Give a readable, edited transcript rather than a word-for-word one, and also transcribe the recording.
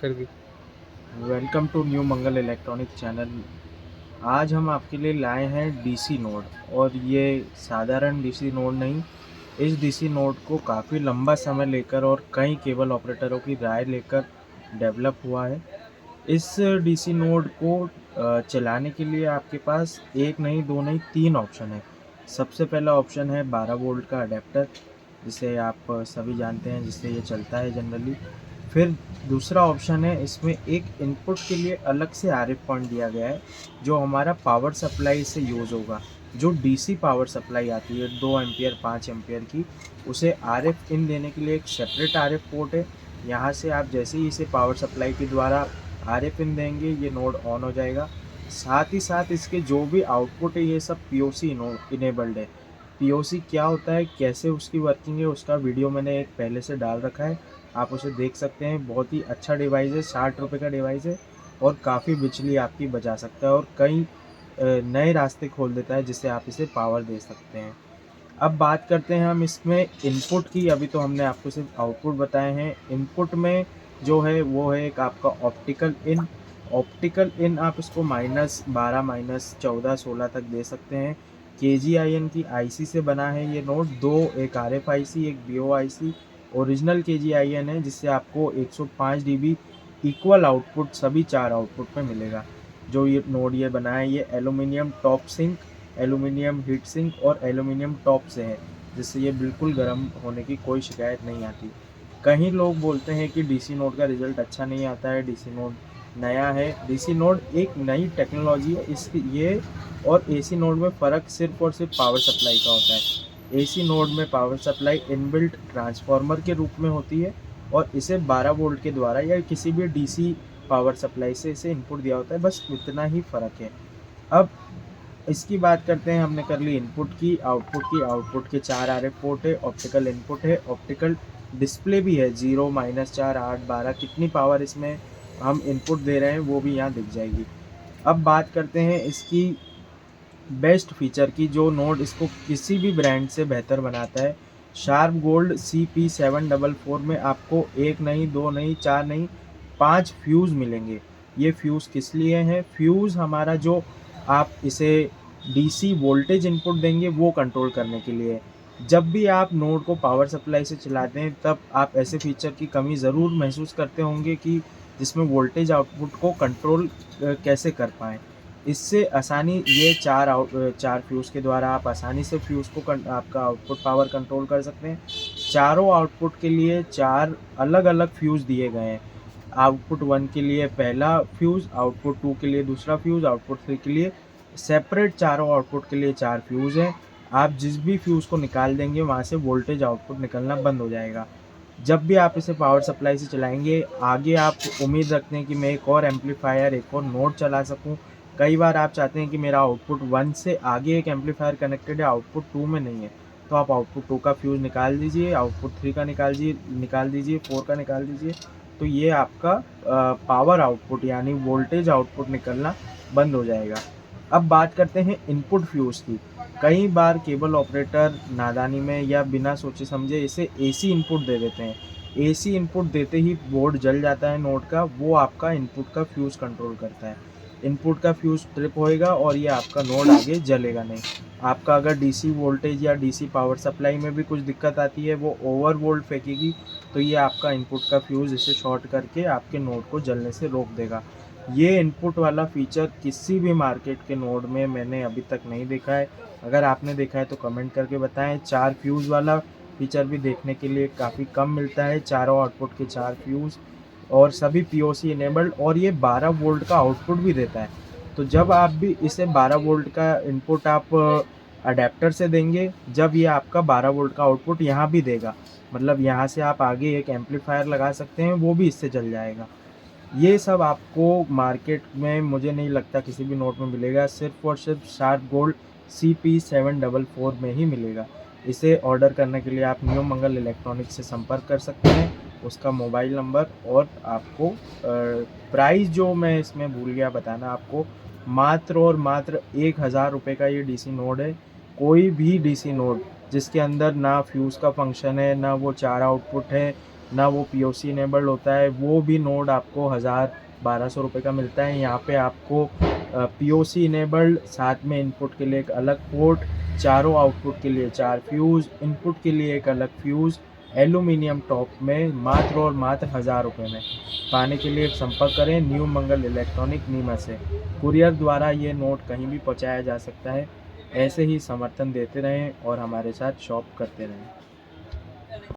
कर दी। Welcome to new Mangal electronic channel. आज हम आपके लिए लाए हैं डीसी नोड। और ये साधारण डीसी नोड नहीं, इस डीसी नोड को काफ़ी लंबा समय लेकर और कई केबल ऑपरेटरों की राय लेकर डेवलप हुआ है। इस डीसी नोड को चलाने के लिए आपके पास एक नहीं, दो नहीं, तीन ऑप्शन है। सबसे पहला ऑप्शन है 12 वोल्ट का अडेप्टर, जिसे आप सभी जानते हैं, जिससे ये चलता है जनरली। फिर दूसरा ऑप्शन है, इसमें एक इनपुट के लिए अलग से आरएफ पॉइंट दिया गया है, जो हमारा पावर सप्लाई से यूज़ होगा। जो डीसी पावर सप्लाई आती है 2 एम्पियर 5 एम्पियर की, उसे आरएफ इन देने के लिए एक सेपरेट आरएफ पोर्ट है। यहाँ से आप जैसे ही इसे पावर सप्लाई के द्वारा आरएफ इन देंगे, ये नोड ऑन हो जाएगा। साथ ही साथ इसके जो भी आउटपुट है, ये सब पीओसी इनेबल्ड है। पीओसी क्या होता है, कैसे उसकी वर्किंग है, उसका वीडियो मैंने एक पहले से डाल रखा है, आप उसे देख सकते हैं। बहुत ही अच्छा डिवाइस है, 60 रुपये का डिवाइस है और काफ़ी बिजली आपकी बचा सकता है और कई नए रास्ते खोल देता है, जिससे आप इसे पावर दे सकते हैं। अब बात करते हैं हम इसमें इनपुट की। अभी तो हमने आपको सिर्फ आउटपुट बताए हैं। इनपुट में जो है वो है एक आपका ऑप्टिकल इन। ऑप्टिकल इन आप इसको -12 -14 16 तक दे सकते हैं। KGIN की आईसी से बना है ये नोड। दो, एक RF आईसी, एक BO आईसी। ओरिजिनल KGIN है, जिससे आपको 105 dB इक्वल आउटपुट सभी चार आउटपुट में मिलेगा। जो ये नोड ये बना है, ये aluminium top sink, aluminium heat sink और एल्यूमिनियम टॉप से है, जिससे ये बिल्कुल गर्म होने की कोई शिकायत नहीं आती। कहीं लोग बोलते हैं कि डीसी नोड का रिज़ल्ट अच्छा नहीं आता है, डीसी नोड नया है। डीसी नोड एक नई टेक्नोलॉजी है। इसकी ये और एसी नोड में फ़र्क सिर्फ और सिर्फ पावर सप्लाई का होता है। एसी नोड में पावर सप्लाई इनबिल्ट ट्रांसफार्मर के रूप में होती है और इसे 12 वोल्ट के द्वारा या किसी भी डीसी पावर सप्लाई से इसे इनपुट दिया होता है, बस इतना ही फ़र्क है। अब इसकी बात करते हैं, हमने कर ली इनपुट की। आउटपुट की, आउटपुट के 4 आरएफ पोर्ट है, ऑप्टिकल इनपुट है, ऑप्टिकल डिस्प्ले भी है। 0 -4 8 12 कितनी पावर इसमें हम इनपुट दे रहे हैं वो भी यहाँ दिख जाएगी। अब बात करते हैं इसकी बेस्ट फीचर की, जो नोड इसको किसी भी ब्रांड से बेहतर बनाता है। शार्प गोल्ड CP744 में आपको एक नहीं, दो नहीं, चार नहीं, 5 फ्यूज़ मिलेंगे। ये फ्यूज़ किस लिए हैं? फ्यूज़ हमारा जो आप इसे डीसी वोल्टेज इनपुट देंगे वो कंट्रोल करने के लिए है। जब भी आप नोड को पावर सप्लाई से चलाते हैं, तब आप ऐसे फीचर की कमी ज़रूर महसूस करते होंगे कि जिसमें वोल्टेज आउटपुट को कंट्रोल कैसे कर पाएँ। इससे आसानी ये 4 फ्यूज़ के द्वारा आप आसानी से फ्यूज़ को आपका आउटपुट पावर कंट्रोल कर सकते हैं। चारों आउटपुट के लिए 4 अलग-अलग फ्यूज़ दिए गए हैं। आउटपुट 1 के लिए पहला फ्यूज़, आउटपुट 2 के लिए दूसरा फ्यूज़, आउटपुट 3 के लिए सेपरेट चारों आउटपुट के लिए 4 फ्यूज़ हैं। आप जिस भी फ्यूज़ को निकाल देंगे, वहाँ से वोल्टेज आउटपुट निकलना बंद हो जाएगा। जब भी आप इसे पावर सप्लाई से चलाएँगे, आगे आप उम्मीद रखते हैं कि मैं एक और एम्पलीफायर, एक और नोड चला सकूँ। कई बार आप चाहते हैं कि मेरा आउटपुट 1 से आगे एक एम्पलीफायर कनेक्टेड है, आउटपुट 2 में नहीं है। तो आप आउटपुट 2 का फ्यूज़ निकाल दीजिए, आउटपुट 3 का निकाल दीजिए, 4 का निकाल दीजिए। तो ये आपका पावर आउटपुट यानी वोल्टेज आउटपुट निकलना बंद हो जाएगा। अब बात करते हैं इनपुट फ्यूज़ की। कई बार केबल ऑपरेटर नादानी में या बिना सोचे समझे इसे एसी इनपुट दे देते हैं। एसी इनपुट देते ही बोर्ड जल जाता है नोड का, वो आपका इनपुट का फ्यूज़ कंट्रोल करता है। इनपुट का फ्यूज़ ट्रिप होएगा और ये आपका नोड आगे जलेगा नहीं। आपका अगर डीसी वोल्टेज या डीसी पावर सप्लाई में भी कुछ दिक्कत आती है, वो ओवर वोल्ट फेंकेगी, तो ये आपका इनपुट का फ्यूज़ इसे शॉर्ट करके आपके नोड को जलने से रोक देगा। ये इनपुट वाला फ़ीचर किसी भी मार्केट के नोड में मैंने अभी तक नहीं देखा है। अगर आपने देखा है तो कमेंट करके बताएँ। 4 फ्यूज़ वाला फ़ीचर भी देखने के लिए काफ़ी कम मिलता है। चारों आउटपुट के 4 फ्यूज़ और सभी पीओसी इनेबल्ड, और ये 12 वोल्ट का आउटपुट भी देता है। तो जब आप भी इसे 12 वोल्ट का इनपुट आप अडैप्टर से देंगे, जब ये आपका 12 वोल्ट का आउटपुट यहाँ भी देगा, मतलब यहाँ से आप आगे एक एम्पलीफायर लगा सकते हैं, वो भी इससे चल जाएगा। ये सब आपको मार्केट में मुझे नहीं लगता किसी भी नोट में मिलेगा, सिर्फ़ और सिर्फ शार्प गोल्ड CP744 में ही मिलेगा। इसे ऑर्डर करने के लिए आप न्यू मंगल इलेक्ट्रॉनिक्स से संपर्क कर सकते हैं। उसका मोबाइल नंबर और आपको प्राइस जो मैं इसमें भूल गया बताना आपको, मात्र और मात्र 1000 रुपये का ये डीसी नोड है। कोई भी डीसी नोड जिसके अंदर ना फ्यूज़ का फंक्शन है, ना वो 4 आउटपुट है, ना वो पीओसी इनेबल्ड होता है। वो भी नोड आपको 1000-1200 रुपये का मिलता है। यहाँ पे आपको पीओसी इनेबल्ड, साथ में इनपुट के लिए एक अलग पोर्ट, चारों आउटपुट के लिए 4 फ्यूज़, इनपुट के लिए एक अलग फ्यूज़, एल्यूमीनियम टॉप में मात्र और मात्र 1000 रुपये में। पाने के लिए संपर्क करें न्यू मंगल इलेक्ट्रॉनिक नीमच से। कुरियर द्वारा ये नोट कहीं भी पहुँचाया जा सकता है। ऐसे ही समर्थन देते रहें और हमारे साथ शॉप करते रहें।